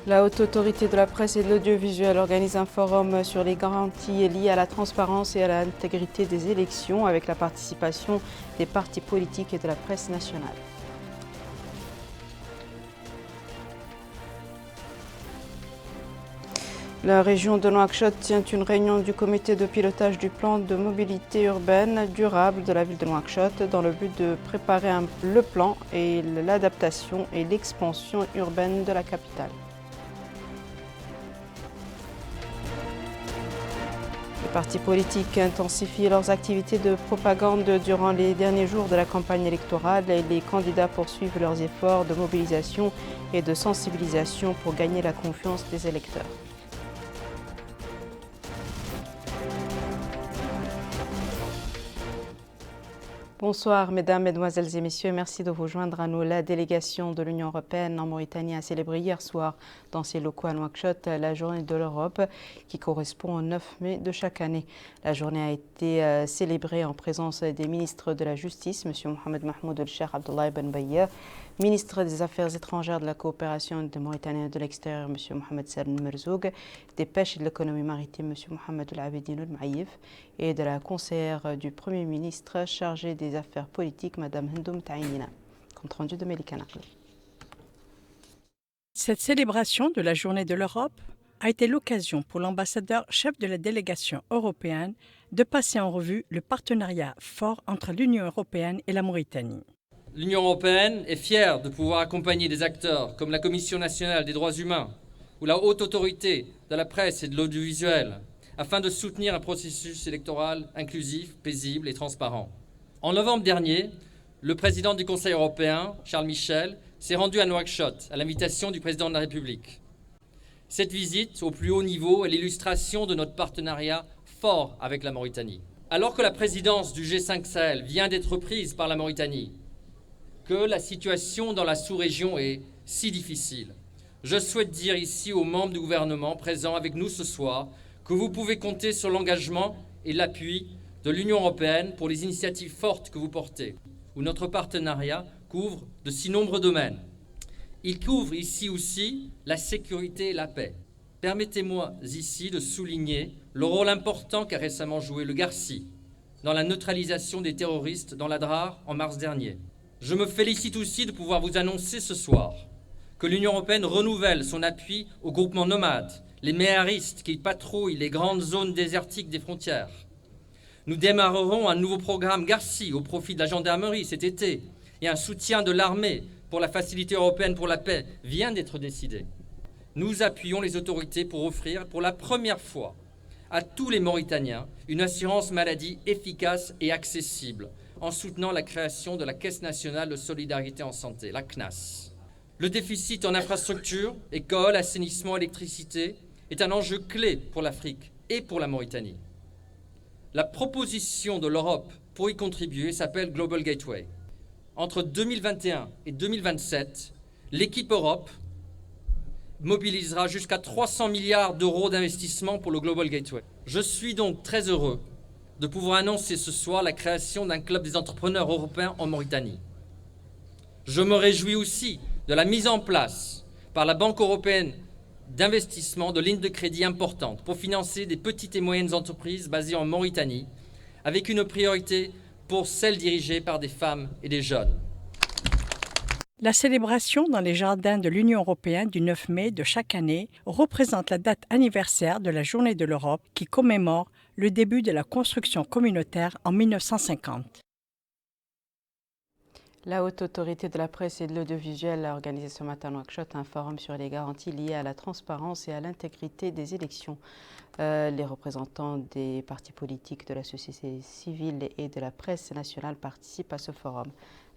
La Haute Autorité de la Presse et de l'Audiovisuel organise un forum sur les garanties liées à la transparence et à l'intégrité des élections avec la participation des partis politiques et de la presse nationale. La région de Nouakchott tient une réunion du comité de pilotage du plan de mobilité urbaine durable de la ville de Nouakchott dans le but de préparer le plan et l'adaptation et l'expansion urbaine de la capitale. Les partis politiques intensifient leurs activités de propagande durant les derniers jours de la campagne électorale et les candidats poursuivent leurs efforts de mobilisation et de sensibilisation pour gagner la confiance des électeurs. Bonsoir mesdames, mesdemoiselles et messieurs, merci de vous joindre à nous. La délégation de l'Union européenne en Mauritanie a célébré hier soir dans ses locaux à Nouakchott la journée de l'Europe qui correspond au 9 mai de chaque année. La journée a été célébrée en présence des ministres de la Justice, M. Mohamed Mahmoud El-Cheikh Abdullah Ben Baye, ministre des Affaires étrangères, de la coopération des Mauritaniens de l'extérieur, M. Mohamed Salim Merzoug, des pêches et de l'économie maritime, M. Mohamed El-Abedin El-Maïf, et de la conseillère du Premier ministre chargée des Affaires politiques, Mme Hendoum Taïnina. Compte rendu de Melika Naqli. Cette célébration de la Journée de l'Europe a été l'occasion pour l'ambassadeur chef de la délégation européenne de passer en revue le partenariat fort entre l'Union européenne et la Mauritanie. L'Union européenne est fière de pouvoir accompagner des acteurs comme la Commission nationale des droits humains ou la Haute Autorité de la presse et de l'audiovisuel afin de soutenir un processus électoral inclusif, paisible et transparent. En novembre dernier, le président du Conseil européen, Charles Michel, s'est rendu à Nouakchott à l'invitation du président de la République. Cette visite au plus haut niveau est l'illustration de notre partenariat fort avec la Mauritanie. Alors que la présidence du G5 Sahel vient d'être prise par la Mauritanie, que la situation dans la sous-région est si difficile, je souhaite dire ici aux membres du gouvernement présents avec nous ce soir que vous pouvez compter sur l'engagement et l'appui de l'Union européenne pour les initiatives fortes que vous portez, où notre partenariat couvre de si nombreux domaines. Il couvre ici aussi la sécurité et la paix. Permettez-moi ici de souligner le rôle important qu'a récemment joué le Garci dans la neutralisation des terroristes dans l'Adrar en mars dernier. Je me félicite aussi de pouvoir vous annoncer ce soir que l'Union européenne renouvelle son appui aux groupements nomades, les méharistes qui patrouillent les grandes zones désertiques des frontières. Nous démarrerons un nouveau programme Garci au profit de la gendarmerie cet été et un soutien de l'armée pour la Facilité européenne pour la paix vient d'être décidé. Nous appuyons les autorités pour offrir pour la première fois à tous les Mauritaniens une assurance maladie efficace et accessible en soutenant la création de la Caisse nationale de solidarité en santé, la CNAS. Le déficit en infrastructures, écoles, assainissement, électricité est un enjeu clé pour l'Afrique et pour la Mauritanie. La proposition de l'Europe pour y contribuer s'appelle Global Gateway. Entre 2021 et 2027, l'équipe Europe mobilisera jusqu'à 300 milliards d'euros d'investissement pour le Global Gateway. Je suis donc très heureux de pouvoir annoncer ce soir la création d'un club des entrepreneurs européens en Mauritanie. Je me réjouis aussi de la mise en place par la Banque européenne d'investissement de lignes de crédit importantes pour financer des petites et moyennes entreprises basées en Mauritanie, avec une priorité pour celles dirigées par des femmes et des jeunes. La célébration dans les jardins de l'Union européenne du 9 mai de chaque année représente la date anniversaire de la Journée de l'Europe qui commémore le début de la construction communautaire en 1950. La Haute Autorité de la Presse et de l'Audiovisuel a organisé ce matin à Nouakchott un forum sur les garanties liées à la transparence et à l'intégrité des élections. Les représentants des partis politiques, de la société civile et de la presse nationale participent à ce forum.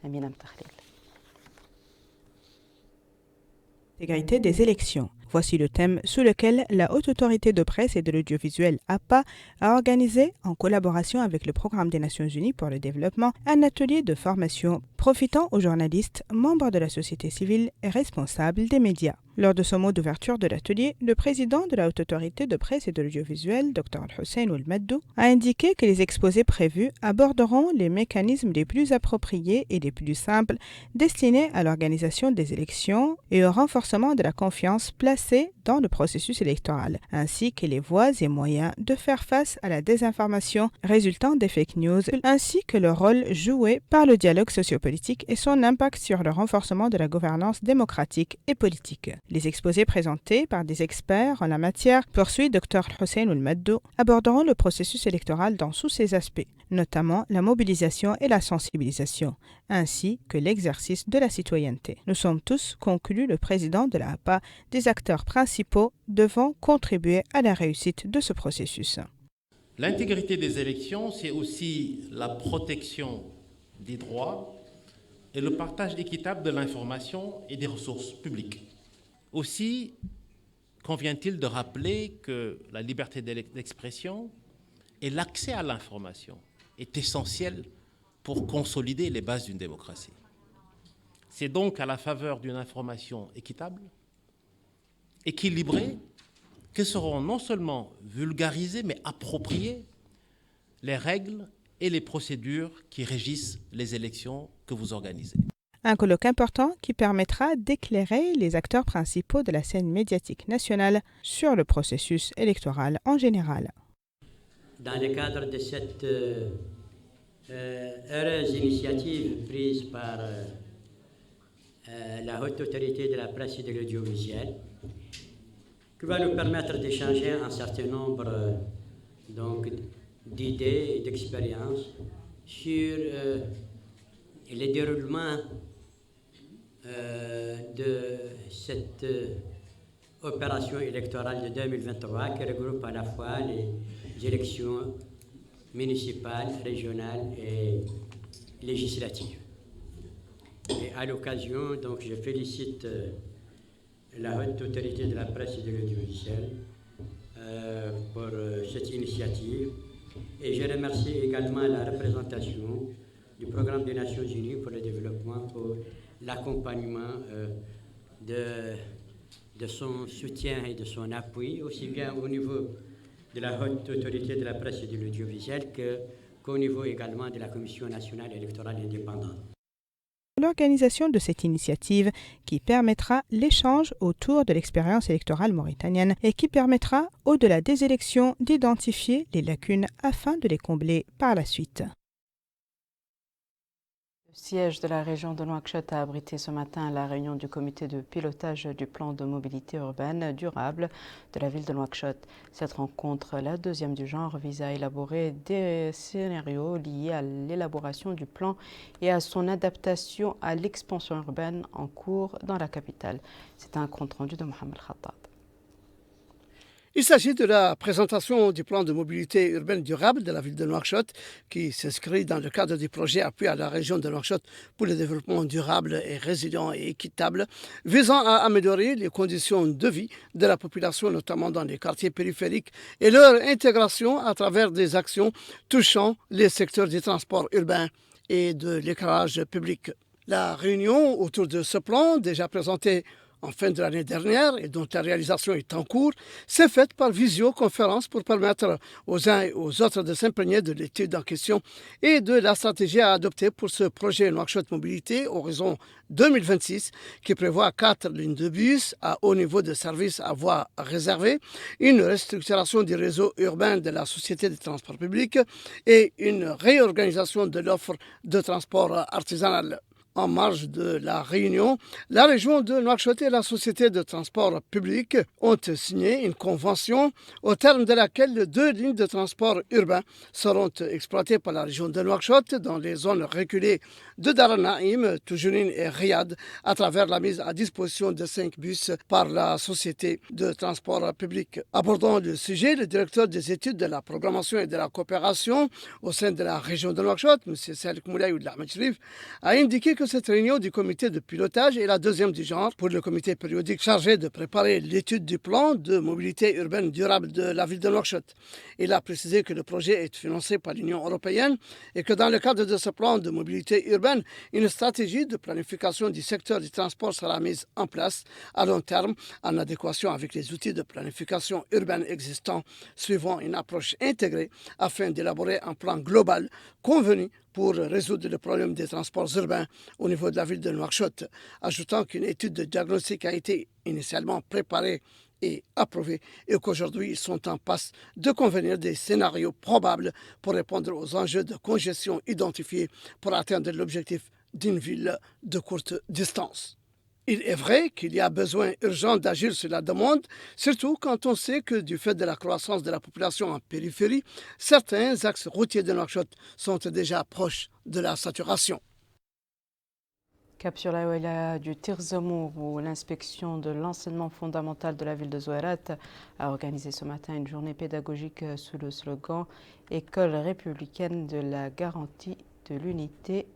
Amina Mtakhlil. Intégrité des élections. Voici le thème sous lequel la Haute Autorité de Presse et de l'Audiovisuel APA a organisé, en collaboration avec le Programme des Nations Unies pour le développement, un atelier de formation profitant aux journalistes, membres de la société civile et responsables des médias. Lors de son mot d'ouverture de l'atelier, le président de la Haute Autorité de Presse et de l'Audiovisuel, Dr Hussein Ould-Maddou, a indiqué que les exposés prévus aborderont les mécanismes les plus appropriés et les plus simples destinés à l'organisation des élections et au renforcement de la confiance placée dans le processus électoral, ainsi que les voies et moyens de faire face à la désinformation résultant des fake news, ainsi que le rôle joué par le dialogue sociopolitique et son impact sur le renforcement de la gouvernance démocratique et politique. Les exposés présentés par des experts en la matière, poursuit Dr Hussein Ould-Maddou, aborderont le processus électoral dans tous ses aspects, notamment la mobilisation et la sensibilisation, ainsi que l'exercice de la citoyenneté. Nous sommes tous, conclut le président de la APA, des acteurs principaux devant contribuer à la réussite de ce processus. L'intégrité des élections, c'est aussi la protection des droits et le partage équitable de l'information et des ressources publiques. Aussi, convient-il de rappeler que la liberté d'expression et l'accès à l'information est essentiel pour consolider les bases d'une démocratie. C'est donc à la faveur d'une information équitable, équilibrée, que seront non seulement vulgarisées, mais appropriées les règles et les procédures qui régissent les élections que vous organisez. Un colloque important qui permettra d'éclairer les acteurs principaux de la scène médiatique nationale sur le processus électoral en général. Dans le cadre de cette heureuse initiative prise par la Haute Autorité de la Presse et de l'Audiovisuel, qui va nous permettre d'échanger un certain nombre d'idées et d'expériences sur le déroulement de cette opération électorale de 2023 qui regroupe à la fois les élections municipales, régionales et législatives. Et à l'occasion, donc, je félicite la Haute Autorité de la Presse et de l'Audiovisuel pour cette initiative et je remercie également la représentation du Programme des Nations Unies pour le développement pour l'accompagnement de son soutien et de son appui, aussi bien au niveau de la Haute Autorité de la Presse et de l'Audiovisuel qu'au niveau également de la Commission nationale électorale indépendante. L'organisation de cette initiative qui permettra l'échange autour de l'expérience électorale mauritanienne et qui permettra, au-delà des élections, d'identifier les lacunes afin de les combler par la suite. Le siège de la région de Nouakchott a abrité ce matin la réunion du comité de pilotage du plan de mobilité urbaine durable de la ville de Nouakchott. Cette rencontre, la deuxième du genre, vise à élaborer des scénarios liés à l'élaboration du plan et à son adaptation à l'expansion urbaine en cours dans la capitale. C'est un compte-rendu de Mohamed Khattab. Il s'agit de la présentation du plan de mobilité urbaine durable de la ville de Nouakchott qui s'inscrit dans le cadre du projet appui à la région de Nouakchott pour le développement durable et résilient et équitable visant à améliorer les conditions de vie de la population, notamment dans les quartiers périphériques et leur intégration à travers des actions touchant les secteurs du transport urbain et de l'éclairage public. La réunion autour de ce plan, déjà présenté en fin de l'année dernière et dont la réalisation est en cours, s'est faite par visioconférence pour permettre aux uns et aux autres de s'imprégner de l'étude en question et de la stratégie à adopter pour ce projet Nouakchott Mobilité Horizon 2026 qui prévoit 4 lignes de bus à haut niveau de service à voie réservée, une restructuration du réseau urbain de la Société des transports publics et une réorganisation de l'offre de transport artisanal. En marge de la réunion, la région de Nouakchott et la Société de transport public ont signé une convention au terme de laquelle 2 lignes de transport urbain seront exploitées par la région de Nouakchott dans les zones reculées de Dar el-Naïm, Toujounine et Riyad à travers la mise à disposition de 5 bus par la Société de transport public. Abordant le sujet, le directeur des études de la programmation et de la coopération au sein de la région de Nouakchott, M. Salek Moulay Ould Ahmed Shrif, a indiqué que que cette réunion du comité de pilotage est la deuxième du genre pour le comité périodique chargé de préparer l'étude du plan de mobilité urbaine durable de la ville de Nouakchott. Il a précisé que le projet est financé par l'Union européenne et que dans le cadre de ce plan de mobilité urbaine, une stratégie de planification du secteur du transport sera mise en place à long terme en adéquation avec les outils de planification urbaine existants, suivant une approche intégrée afin d'élaborer un plan global convenu pour résoudre le problème des transports urbains au niveau de la ville de Nouakchott, ajoutant qu'une étude de diagnostic a été initialement préparée et approuvée et qu'aujourd'hui ils sont en passe de convenir des scénarios probables pour répondre aux enjeux de congestion identifiés pour atteindre l'objectif d'une ville de courte distance. Il est vrai qu'il y a besoin urgent d'agir sur la demande, surtout quand on sait que du fait de la croissance de la population en périphérie, certains axes routiers de Nouakchott sont déjà proches de la saturation. Cap sur la wilaya du Tirzamour, où l'inspection de l'enseignement fondamental de la ville de Zouérat a organisé ce matin une journée pédagogique sous le slogan « École républicaine de la garantie de l'unité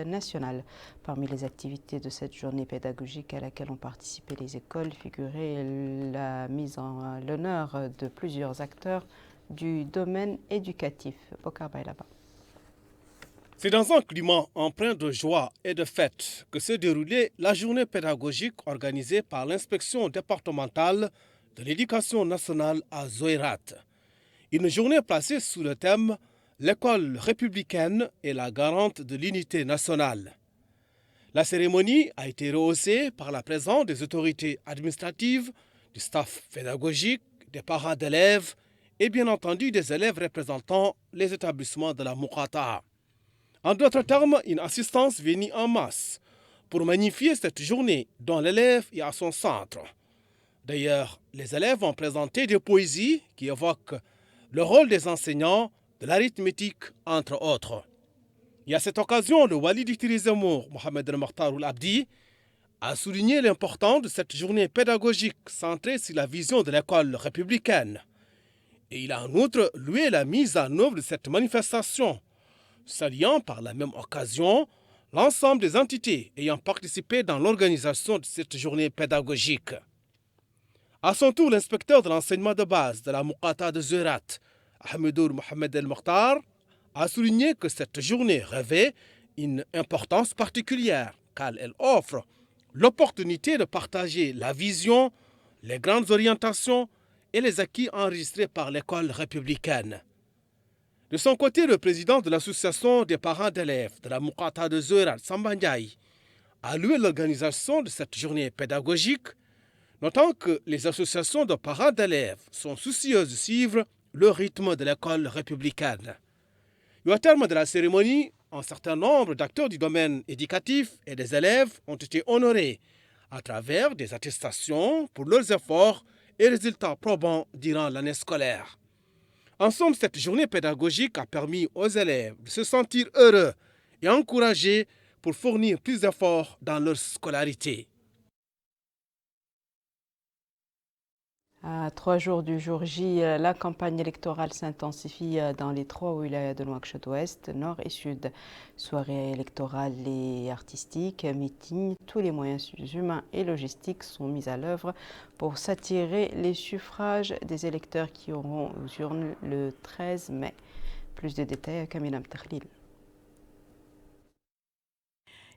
nationale ». Parmi les activités de cette journée pédagogique à laquelle ont participé les écoles figurait la mise en l'honneur de plusieurs acteurs du domaine éducatif. Bokar Baylaba. C'est dans un climat empreint de joie et de fête que s'est déroulée la journée pédagogique organisée par l'inspection départementale de l'éducation nationale à Zouérat. Une journée placée sous le thème « L'école républicaine est la garante de l'unité nationale ». La cérémonie a été rehaussée par la présence des autorités administratives, du staff pédagogique, des parents d'élèves et bien entendu des élèves représentant les établissements de la Muqata'a. En d'autres termes, une assistance venue en masse pour magnifier cette journée dont l'élève est à son centre. D'ailleurs, les élèves ont présenté des poésies qui évoquent le rôle des enseignants, de l'arithmétique, entre autres. Et à cette occasion, le wali du Tirzamour, Mohamed El Mokhtar Ould Abdi, a souligné l'importance de cette journée pédagogique centrée sur la vision de l'école républicaine. Et il a en outre loué la mise en œuvre de cette manifestation, saluant par la même occasion l'ensemble des entités ayant participé dans l'organisation de cette journée pédagogique. À son tour, l'inspecteur de l'enseignement de base de la Muqata'a de Zouérat, Ahmedour Mohamed El Mokhtar, a souligné que cette journée revêt une importance particulière car elle offre l'opportunité de partager la vision, les grandes orientations et les acquis enregistrés par l'école républicaine. De son côté, le président de l'association des parents d'élèves de la Muqata'a de Zouérat, Samba Ndiaye, a loué l'organisation de cette journée pédagogique, notant que les associations de parents d'élèves sont soucieuses de suivre le rythme de l'école républicaine. Et au terme de la cérémonie, un certain nombre d'acteurs du domaine éducatif et des élèves ont été honorés à travers des attestations pour leurs efforts et résultats probants durant l'année scolaire. En somme, cette journée pédagogique a permis aux élèves de se sentir heureux et encouragés pour fournir plus d'efforts dans leur scolarité. À 3 jours du jour J, la campagne électorale s'intensifie dans les 3 wilayas de Nouakchott Ouest, Nord et Sud. Soirées électorales et artistiques, meetings, tous les moyens humains et logistiques sont mis à l'œuvre pour s'attirer les suffrages des électeurs qui auront aux urnes le 13 mai. Plus de détails à Kamina Mtakhlil.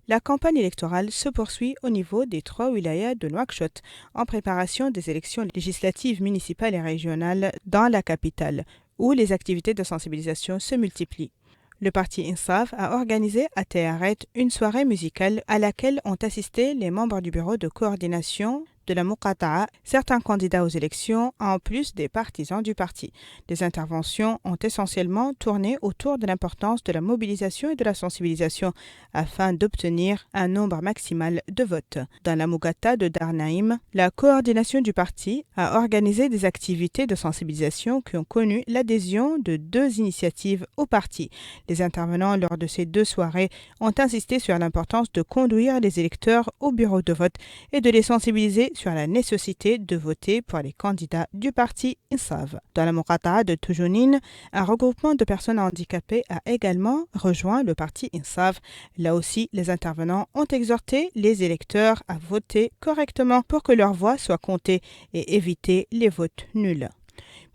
La campagne électorale se poursuit au niveau des 3 wilayas de Nouakchott en préparation des élections législatives municipales et régionales dans la capitale, où les activités de sensibilisation se multiplient. Le parti INSAF a organisé à Théaret une soirée musicale à laquelle ont assisté les membres du bureau de coordination de la Muqata'a, certains candidats aux élections, en plus des partisans du parti. Les interventions ont essentiellement tourné autour de l'importance de la mobilisation et de la sensibilisation afin d'obtenir un nombre maximal de votes. Dans la Muqata'a de Darnaïm, la coordination du parti a organisé des activités de sensibilisation qui ont connu l'adhésion de 2 initiatives au parti. Les intervenants lors de ces 2 soirées ont insisté sur l'importance de conduire les électeurs au bureau de vote et de les sensibiliser sur la nécessité de voter pour les candidats du parti INSAF. Dans la Muqata'a de Toujounine, un regroupement de personnes handicapées a également rejoint le parti INSAF. Là aussi, les intervenants ont exhorté les électeurs à voter correctement pour que leur voix soit comptée et éviter les votes nuls.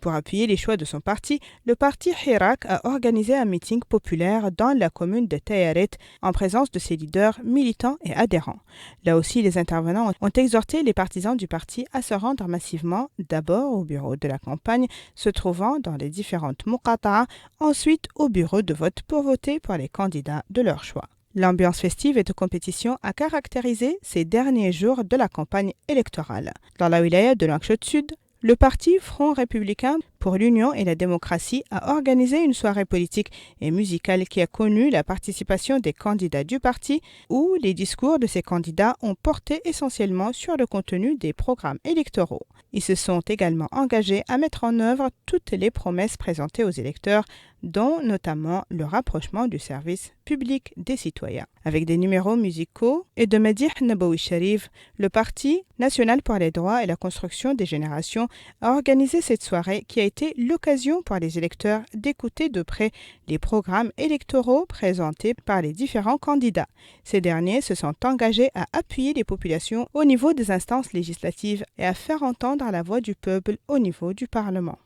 Pour appuyer les choix de son parti, le parti Hirak a organisé un meeting populaire dans la commune de Tayaret en présence de ses leaders militants et adhérents. Là aussi, les intervenants ont exhorté les partisans du parti à se rendre massivement, d'abord au bureau de la campagne se trouvant dans les différentes Muqata'a, ensuite au bureau de vote pour voter pour les candidats de leur choix. L'ambiance festive et de compétition a caractérisé ces derniers jours de la campagne électorale. Dans la wilaya de Nouakchott Sud, le parti Front républicain pour l'Union et la démocratie a organisé une soirée politique et musicale qui a connu la participation des candidats du parti où les discours de ces candidats ont porté essentiellement sur le contenu des programmes électoraux. Ils se sont également engagés à mettre en œuvre toutes les promesses présentées aux électeurs, dont notamment le rapprochement du service public des citoyens. Avec des numéros musicaux et de Medih Nabawi Sharif, le Parti national pour les droits et la construction des générations a organisé cette soirée qui a été l'occasion pour les électeurs d'écouter de près les programmes électoraux présentés par les différents candidats. Ces derniers se sont engagés à appuyer les populations au niveau des instances législatives et à faire entendre la voix du peuple au niveau du Parlement.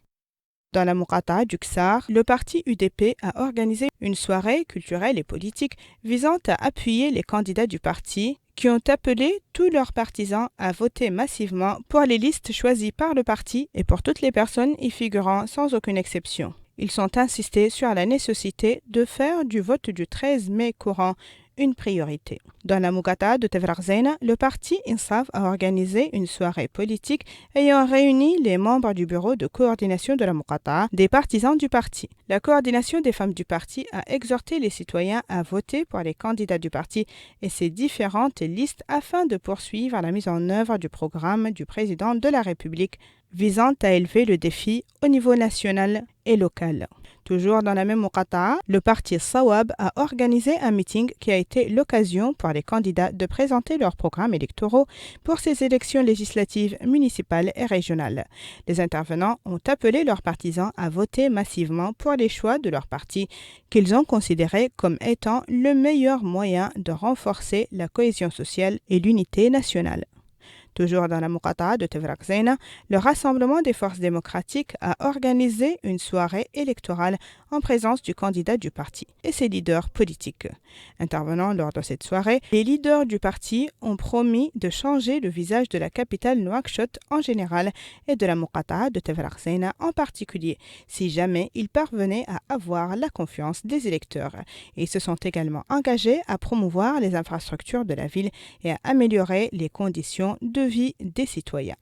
Dans la Muqata'a du Ksar, le parti UDP a organisé une soirée culturelle et politique visant à appuyer les candidats du parti qui ont appelé tous leurs partisans à voter massivement pour les listes choisies par le parti et pour toutes les personnes y figurant sans aucune exception. Ils ont insisté sur la nécessité de faire du vote du 13 mai courant une priorité. Dans la Muqata'a de Tevraghzena, le parti INSAF a organisé une soirée politique ayant réuni les membres du bureau de coordination de la Muqata'a, des partisans du parti. La coordination des femmes du parti a exhorté les citoyens à voter pour les candidats du parti et ses différentes listes afin de poursuivre la mise en œuvre du programme du président de la République visant à élever le défi au niveau national et local. Toujours dans la même Muqata'a, le parti Sawab a organisé un meeting qui a été l'occasion pour les candidats de présenter leurs programmes électoraux pour ces élections législatives municipales et régionales. Les intervenants ont appelé leurs partisans à voter massivement pour les choix de leur parti qu'ils ont considérés comme étant le meilleur moyen de renforcer la cohésion sociale et l'unité nationale. Toujours dans la Muqata'a de Tevraghzena, le Rassemblement des forces démocratiques a organisé une soirée électorale en présence du candidat du parti et ses leaders politiques. Intervenant lors de cette soirée, les leaders du parti ont promis de changer le visage de la capitale Nouakchott en général et de la Muqata'a de Tevraghzena en particulier, si jamais ils parvenaient à avoir la confiance des électeurs. Et ils se sont également engagés à promouvoir les infrastructures de la ville et à améliorer les conditions de vie des citoyens.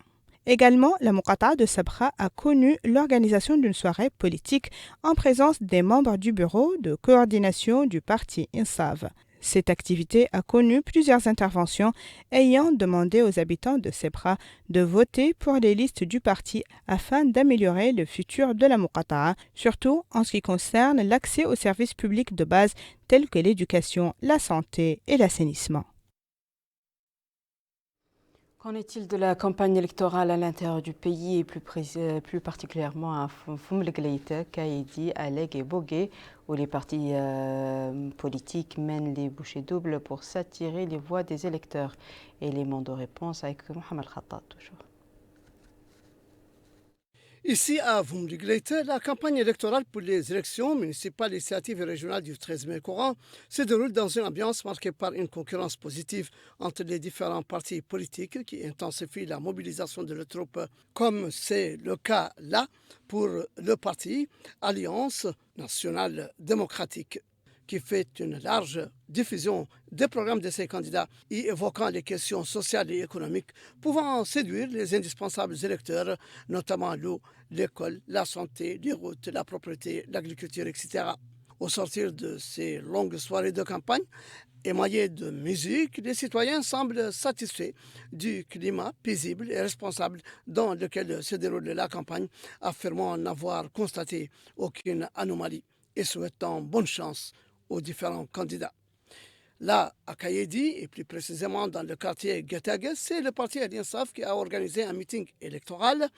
Également, la Muqata'a de Sabra a connu l'organisation d'une soirée politique en présence des membres du bureau de coordination du parti INSAF. Cette activité a connu plusieurs interventions ayant demandé aux habitants de Sabra de voter pour les listes du parti afin d'améliorer le futur de la Muqata'a, surtout en ce qui concerne l'accès aux services publics de base tels que l'éducation, la santé et l'assainissement. Qu'en est-il de la campagne électorale à l'intérieur du pays et plus particulièrement à Foumlegleïta, Kaïdi, Aleg et Bogué, où les partis politiques mènent les bouchées doubles pour s'attirer les voix des électeurs? Élément de réponse avec Mohamed Khattab toujours. Ici à Foumlegleïta, la campagne électorale pour les élections municipales, législatives et régionales du 13 mai courant se déroule dans une ambiance marquée par une concurrence positive entre les différents partis politiques qui intensifient la mobilisation de leurs troupes, comme c'est le cas là pour le parti Alliance nationale démocratique, qui fait une large diffusion des programmes de ses candidats y évoquant les questions sociales et économiques pouvant séduire les indispensables électeurs, notamment l'eau, l'école, la santé, les routes, la propriété, l'agriculture, etc. Au sortir de ces longues soirées de campagne, émaillées de musique, les citoyens semblent satisfaits du climat paisible et responsable dans lequel se déroule la campagne, affirmant n'avoir constaté aucune anomalie et souhaitant bonne chance aux différents candidats. Là, à Kayedi, et plus précisément dans le quartier Getague, c'est le parti Al-Insaf qui a organisé un meeting électoral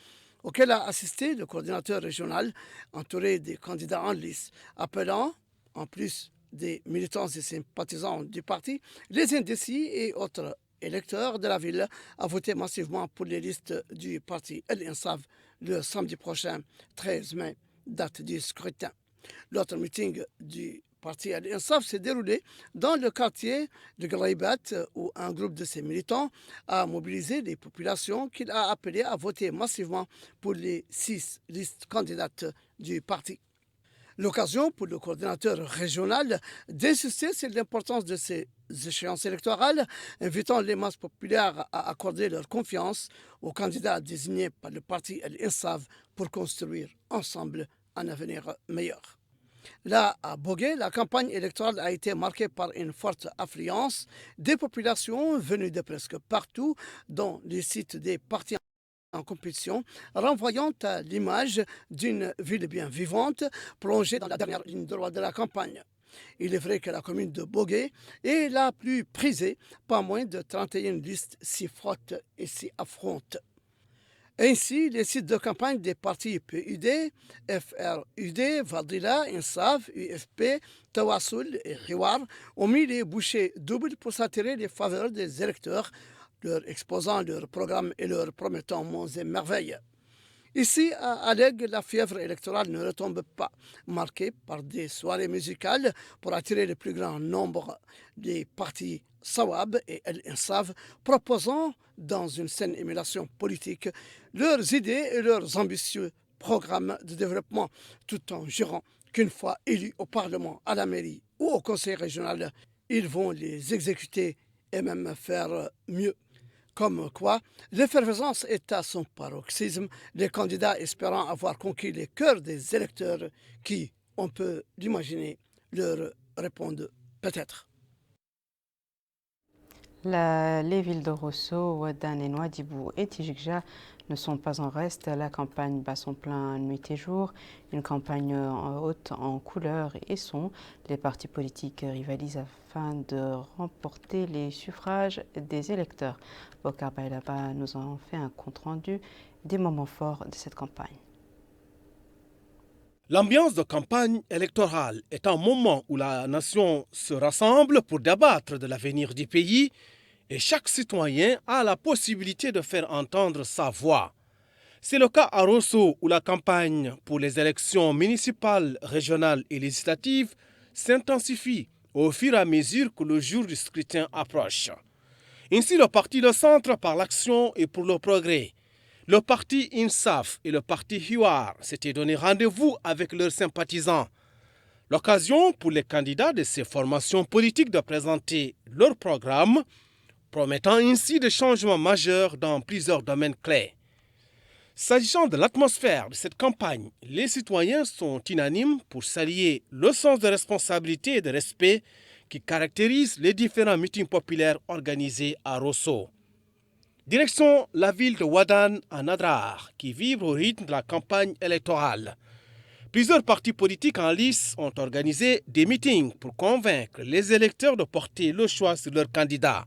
auquel a assisté le coordinateur régional entouré des candidats en lice, appelant, en plus des militants et sympathisants du parti, les indécis et autres électeurs de la ville à voter massivement pour les listes du parti Al-Insaf le samedi prochain, 13 mai, date du scrutin. L'autre meeting du parti Al-Insaf s'est déroulé dans le quartier de Graibat où un groupe de ses militants a mobilisé les populations qu'il a appelées à voter massivement pour les 6 listes candidates du parti. L'occasion pour le coordinateur régional d'insister sur l'importance de ces échéances électorales, invitant les masses populaires à accorder leur confiance aux candidats désignés par le parti Al-Insaf pour construire ensemble un avenir meilleur. Là, à Bogué, la campagne électorale a été marquée par une forte affluence des populations venues de presque partout dans les sites des partis en compétition, renvoyant à l'image d'une ville bien vivante, plongée dans la dernière ligne droite de la campagne. Il est vrai que la commune de Bogué est la plus prisée, pas moins de 31 listes s'y frottent et s'y affrontent. Ainsi, les sites de campagne des partis PUD, FRUD, Vadila, INSAF, UFP, Tawassul et Riwar ont mis les bouchées doubles pour s'attirer les faveurs des électeurs, leur exposant leur programme et leur promettant monts et merveilles. Ici, à Alleg, la fièvre électorale ne retombe pas, marquée par des soirées musicales pour attirer le plus grand nombre des partis Sawab et Al-Insaf, proposant dans une saine émulation politique leurs idées et leurs ambitieux programmes de développement, tout en jurant qu'une fois élus au Parlement, à la mairie ou au Conseil régional, ils vont les exécuter et même faire mieux. Comme quoi, l'effervescence est à son paroxysme, les candidats espérant avoir conquis les cœurs des électeurs qui, on peut l'imaginer, leur répondent peut-être. Les villes de Rosso, Ouadane et Nouadhibou et Tijikja ne sont pas en reste. La campagne bat son plein nuit et jour. Une campagne haute en couleurs et son. Les partis politiques rivalisent afin de remporter les suffrages des électeurs. Bokar Bailaba nous en fait un compte-rendu des moments forts de cette campagne. L'ambiance de campagne électorale est un moment où la nation se rassemble pour débattre de l'avenir du pays et chaque citoyen a la possibilité de faire entendre sa voix. C'est le cas à Rosso où la campagne pour les élections municipales, régionales et législatives s'intensifie au fur et à mesure que le jour du scrutin approche. Ainsi, le parti de centre par l'action et pour le progrès, le parti INSAF et le parti Hiwar s'étaient donné rendez-vous avec leurs sympathisants. L'occasion pour les candidats de ces formations politiques de présenter leur programme, promettant ainsi des changements majeurs dans plusieurs domaines clés. S'agissant de l'atmosphère de cette campagne, les citoyens sont unanimes pour saluer le sens de responsabilité et de respect qui caractérise les différents meetings populaires organisés à Rosso. Direction la ville de Ouadane en Adrar, qui vibre au rythme de la campagne électorale. Plusieurs partis politiques en lice ont organisé des meetings pour convaincre les électeurs de porter le choix sur leurs candidats.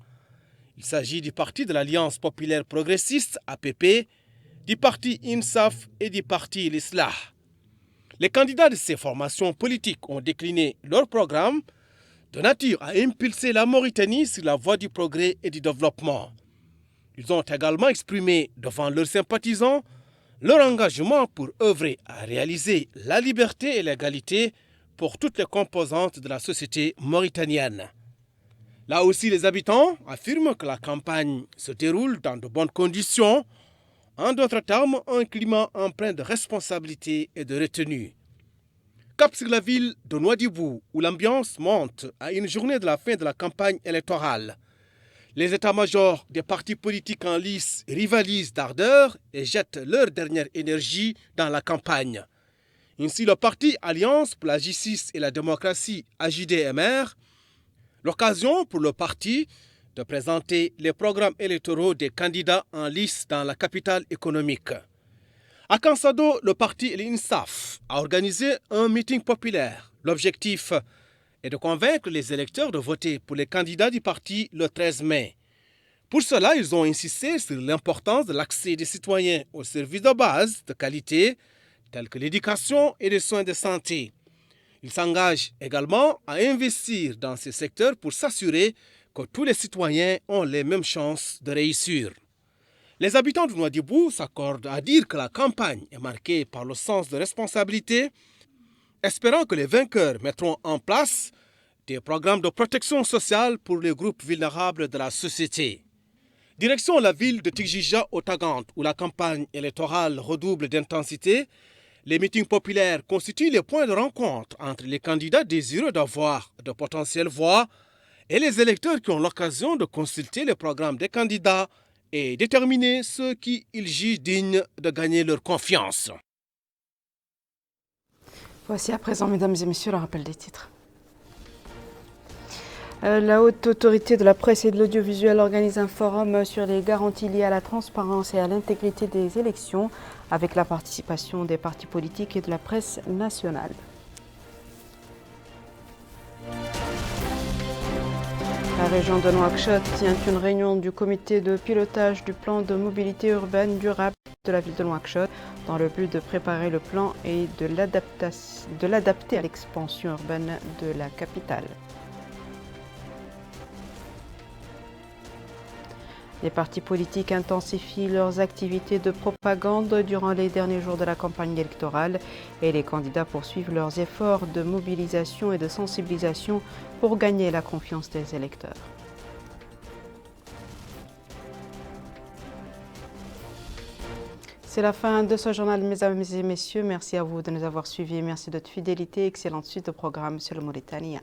Il s'agit du parti de l'Alliance populaire progressiste, APP, du parti INSAF et du parti l'Islah. Les candidats de ces formations politiques ont décliné leur programme de nature à impulser la Mauritanie sur la voie du progrès et du développement. Ils ont également exprimé devant leurs sympathisants leur engagement pour œuvrer à réaliser la liberté et l'égalité pour toutes les composantes de la société mauritanienne. Là aussi, les habitants affirment que la campagne se déroule dans de bonnes conditions, en d'autres termes, un climat empreint de responsabilité et de retenue. Cap sur la ville de Nouadhibou, où l'ambiance monte à une journée de la fin de la campagne électorale. Les états-majors des partis politiques en lice rivalisent d'ardeur et jettent leur dernière énergie dans la campagne. Ainsi, le parti Alliance pour la justice et la démocratie, AJDMR, l'occasion pour le parti de présenter les programmes électoraux des candidats en lice dans la capitale économique. À Kansado, le parti l'INSAF a organisé un meeting populaire. L'objectif et de convaincre les électeurs de voter pour les candidats du parti le 13 mai. Pour cela, ils ont insisté sur l'importance de l'accès des citoyens aux services de base de qualité, tels que l'éducation et les soins de santé. Ils s'engagent également à investir dans ces secteurs pour s'assurer que tous les citoyens ont les mêmes chances de réussir. Les habitants de Nouadhibou s'accordent à dire que la campagne est marquée par le sens de responsabilité, espérant que les vainqueurs mettront en place des programmes de protection sociale pour les groupes vulnérables de la société. Direction la ville de Tigija au Tagante, où la campagne électorale redouble d'intensité, les meetings populaires constituent les points de rencontre entre les candidats désireux d'avoir de potentielles voix et les électeurs qui ont l'occasion de consulter les programmes des candidats et déterminer ceux qu'ils jugent dignes de gagner leur confiance. Voici à présent, mesdames et messieurs, le rappel des titres. La Haute Autorité de la Presse et de l'Audiovisuel organise un forum sur les garanties liées à la transparence et à l'intégrité des élections avec la participation des partis politiques et de la presse nationale. La région de Nouakchott tient une réunion du comité de pilotage du plan de mobilité urbaine durable de la ville de Nouakchott dans le but de préparer le plan et de l'adapter à l'expansion urbaine de la capitale. Les partis politiques intensifient leurs activités de propagande durant les derniers jours de la campagne électorale et les candidats poursuivent leurs efforts de mobilisation et de sensibilisation pour gagner la confiance des électeurs. C'est la fin de ce journal, mesdames et messieurs. Merci à vous de nous avoir suivis. Merci de votre fidélité. Excellente suite au programme sur le Mauritania.